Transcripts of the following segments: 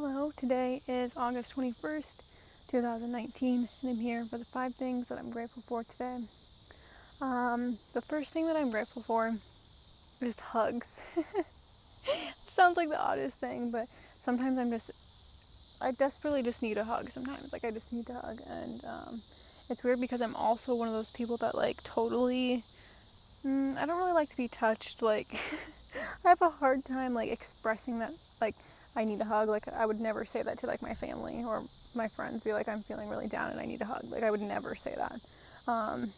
Hello, today is August 21st, 2019, and I'm here for the 5 things that I'm grateful for today. The first thing that I'm grateful for is hugs. It sounds like the oddest thing, but sometimes I desperately just need a hug sometimes. I just need to hug, and it's weird because I'm also one of those people that totally, I don't really like to be touched, I have a hard time expressing that I need a hug. I would never say that to my family or my friends, be I'm feeling really down and I need a hug. I would never say that. And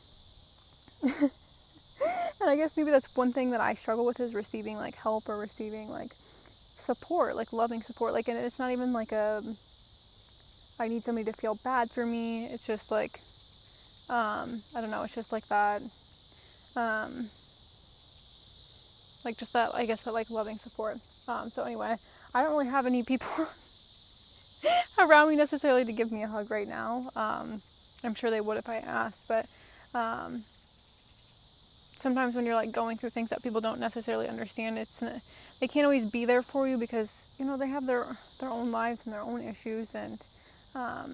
I guess maybe that's one thing that I struggle with, is receiving help or receiving support, loving support. And it's not even I need somebody to feel bad for me. It's just I don't know, it's just that. Just that, I guess, that loving support. So anyway, I don't really have any people around me necessarily to give me a hug right now. I'm sure they would if I asked, but sometimes when you're going through things that people don't necessarily understand, they can't always be there for you because they have their own lives and their own issues, and I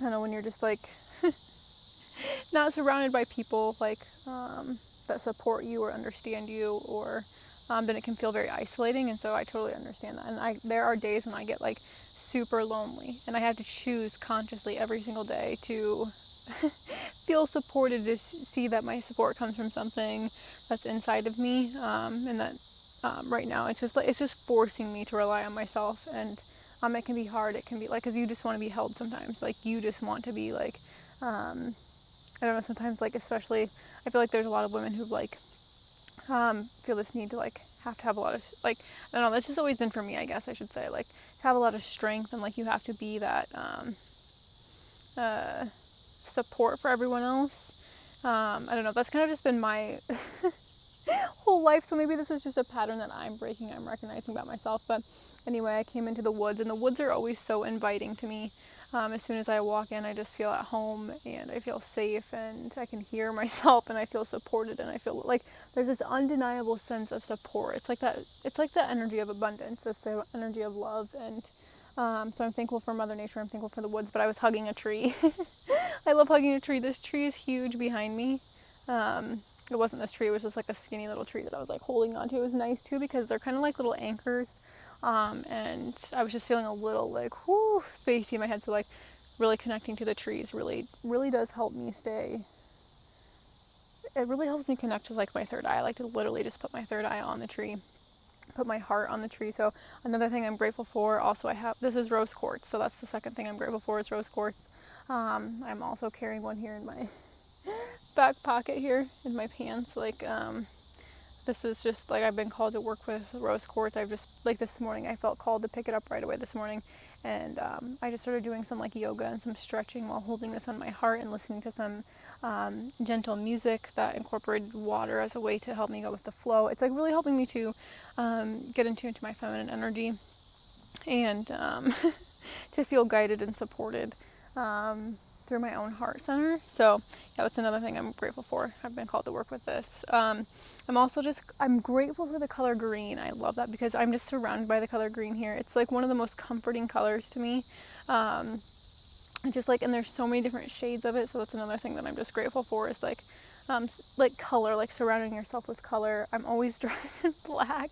don't know, when you're just not surrounded by people that support you or understand you, or then it can feel very isolating. And so I totally understand that. And there are days when I get super lonely, and I have to choose consciously every single day to feel supported, to see that my support comes from something that's inside of me, and that right now it's just forcing me to rely on myself. And it can be hard. It can be because you just want to be held sometimes. You just want to be I don't know, sometimes especially I feel there's a lot of women who feel this need to have to have a lot of I don't know, that's just always been for me, I guess I should say, to have a lot of strength, and you have to be that support for everyone else. I don't know, that's kind of just been my whole life, so maybe this is just a pattern that I'm recognizing about myself. But anyway, I came into the woods, and the woods are always so inviting to me. As soon as I walk in, I just feel at home, and I feel safe, and I can hear myself, and I feel supported, and I feel there's this undeniable sense of support. It's the energy of abundance. It's the energy of love. And so I'm thankful for Mother Nature. I'm thankful for the woods. But I was hugging a tree. I love hugging a tree. This tree is huge behind me. It wasn't this tree. It was just a skinny little tree that I was holding onto. It was nice too, because they're kind of little anchors. And I was just feeling a little spacey in my head. So really connecting to the trees really does help me stay. It really helps me connect with my third eye. I like to literally just put my third eye on the tree, put my heart on the tree. So another thing I'm grateful for, also this is rose quartz. So that's the second thing I'm grateful for, is rose quartz. I'm also carrying one here in my back pocket here in my pants. This is just I've been called to work with rose quartz. I've just this morning I felt called to pick it up right away this morning, and I just started doing some yoga and some stretching while holding this on my heart and listening to some gentle music that incorporated water as a way to help me go with the flow. It's really helping me to get into my feminine energy, and to feel guided and supported through my own heart center. So yeah, that's another thing I'm grateful for. I've been called to work with this. I'm grateful for the color green. I love that because I'm just surrounded by the color green here. It's one of the most comforting colors to me. And there's so many different shades of it. So that's another thing that I'm just grateful for, is color, surrounding yourself with color. I'm always dressed in black.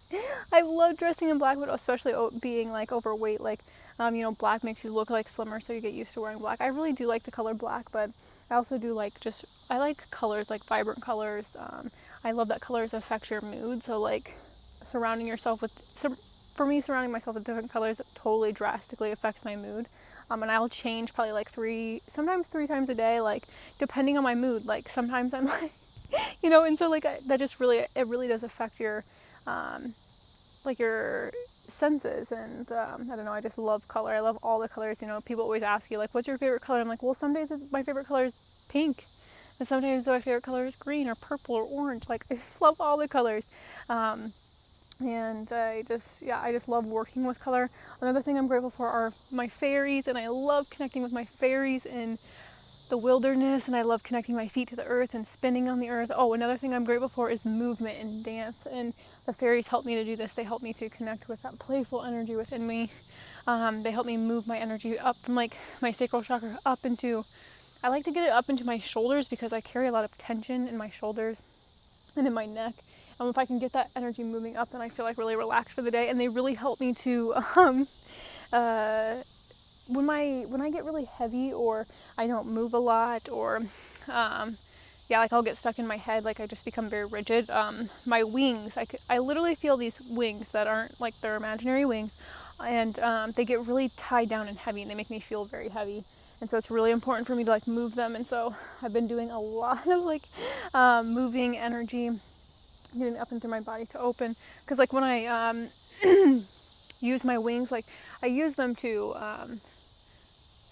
I love dressing in black, but especially being overweight, black makes you look slimmer, so you get used to wearing black. I really do like the color black, but I also do I like colors, vibrant colors. I love that colors affect your mood. So surrounding myself with different colors totally drastically affects my mood. And I'll change probably sometimes three times a day, depending on my mood. Sometimes I'm and so that just it really does affect your your senses. And I don't know, I just love color. I love all the colors. People always ask you what's your favorite color? I'm well, some days my favorite color is pink, and sometimes my favorite color is green or purple or orange. I just love all the colors. And I just love working with color. Another thing I'm grateful for are my fairies, and I love connecting with my fairies in the wilderness, and I love connecting my feet to the earth and spinning on the earth. Oh, another thing I'm grateful for is movement and dance, and the fairies help me to do this. They help me to connect with that playful energy within me. They help me move my energy up from like my sacral chakra up into, I like to get it up into my shoulders because I carry a lot of tension in my shoulders and in my neck. If I can get that energy moving up, then I feel like really relaxed for the day. And they really help me to, when I get really heavy or I don't move a lot or, like I'll get stuck in my head, like I just become very rigid. My wings, I literally feel these wings that aren't like they're imaginary wings, and they get really tied down and heavy, and they make me feel very heavy. And so it's really important for me to like move them. And so I've been doing a lot of like moving energy, getting up and through my body to open. Because like when I use my wings, like I use them to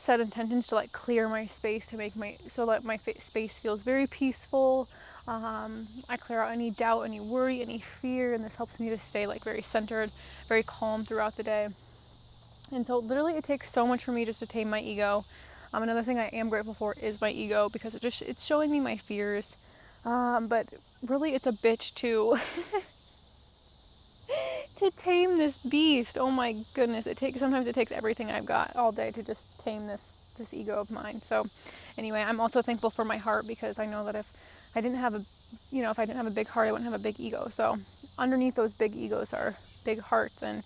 set intentions to like clear my space, to make so that my space feels very peaceful. I clear out any doubt, any worry, any fear, and this helps me to stay like very centered, very calm throughout the day. And so literally it takes so much for me just to tame my ego. Another thing I am grateful for is my ego, because it's showing me my fears. But really it's a bitch to to tame this beast. Oh my goodness, sometimes it takes everything I've got all day to just tame this ego of mine. So anyway, I'm also thankful for my heart, because I know that if I didn't have a big heart, I wouldn't have a big ego. So underneath those big egos are big hearts, and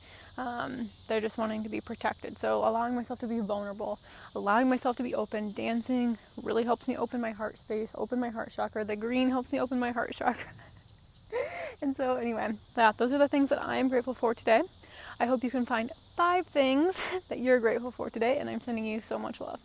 they're just wanting to be protected. So allowing myself to be vulnerable, allowing myself to be open, dancing really helps me open my heart space, open my heart chakra. The green helps me open my heart chakra. And so anyway, those are the things that I am grateful for today. I hope you can find 5 things that you're grateful for today, and I'm sending you so much love.